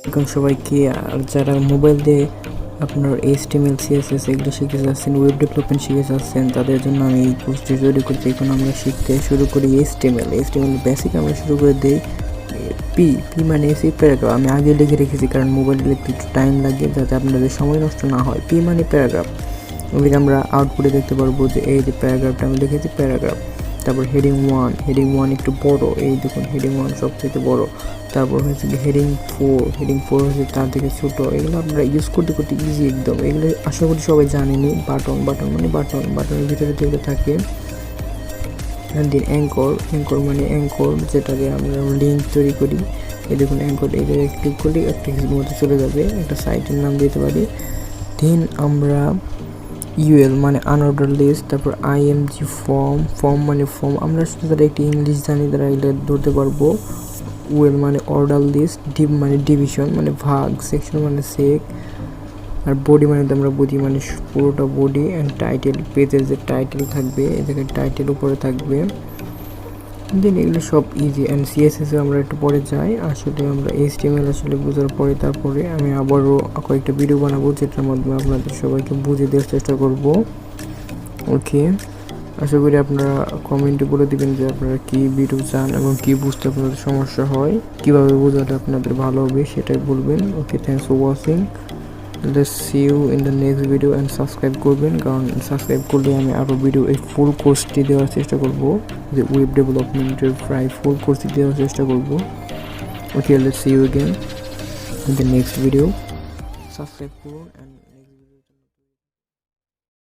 এখন সবাইকে যারা মোবাইল দিয়ে আপনার HTML CSS এগুলো শিখে যাচ্ছেন, ওয়েব ডেভেলপমেন্ট শিখে যাচ্ছেন, তাদের জন্য আমি এই কোর্সটি তৈরি করছি। এখন আমরা শিখতে শুরু করি HTML বেসিক আমরা শুরু করে দিই। পি মানে এসি প্যারাগ্রাফ আমি আগে লিখে রেখেছি, কারণ মোবাইলে লিখতে একটু টাইম লাগে, যাতে আপনাদের সময় নষ্ট না হয়। পি মানে প্যারাগ্রাফ। ওইদিকে আমরা আউটপুটে দেখতে পারবো যে এই যে প্যারাগ্রাফটা আমি লিখেছি প্যারাগ্রাফ। তারপর হেডিং ওয়ান একটু বড়, এই দেখুন হেডিং 1 সবথেকে বড়। তারপর হচ্ছে হেডিং 4 হচ্ছে তার থেকে ছোটো। এগুলো আপনারা ইউজ করতে করতে ইজি একদম। এগুলো আশা করি সবাই জানেনি। বাটন মানে বাটনের ভিতরে যেগুলো থাকে। দেন অ্যাঙ্কর মানে যেটা দিয়ে আমরা লিঙ্ক তৈরি করি। এই দেখুন অ্যাঙ্কর, এটা ক্লিক করলে একটা কিছুর মধ্যে চলে যাবে, একটা সাইটের নাম দিতে পারি। দেন আমরা UL মানে আনঅর্ডার লিস্ট। তারপর IMG ফর্ম মানে ফর্ম। আমরা শুধু তারা একটি ইংলিশ জানি, তারা এগুলো ধরতে পারবো। OL মানে অর্ডার লিস্ট। ডিভ মানে ডিভিশন মানে ভাগ। সেকশন মানে সেক। আর বডি মানে তো আমরা বুঝি মানে পুরোটা বডি। অ্যান্ড টাইটেল, পেজের যে টাইটেল থাকবে, এই জায়গায় টাইটেল উপরে থাকবে। দেন এগুলো সব ইজি। অ্যান্ড CSS আমরা একটু পরে যাই। আসলে আমরা HTML আসলে বোঝার পরে তারপরে আমি আবারও কয়েকটা ভিডিও বানাবো, যেটার মাধ্যমে আপনাদের সবাইকে বুঝে দেওয়ার চেষ্টা করব। ওকে, আশা করি আপনারা কমেন্টে বলে দিবেন যে আপনারা কী ভিডিও চান এবং কী বুঝতে আপনাদের সমস্যা হয়, কীভাবে বোঝালে আপনাদের ভালো হবে সেটাই বলবেন। Okay, thanks for watching. Let's see you in the next video. And subscribe করবেন, কারণ সাবস্ক্রাইব করলে আমি আরও ভিডিও এই ফুল কোর্সটি দেওয়ার চেষ্টা করব, যে ওয়েব ডেভেলপমেন্টের প্রায় ফুল কোর্সটি দেওয়ার চেষ্টা করব। Okay, let's see you again in the next video. Subscribe করুন।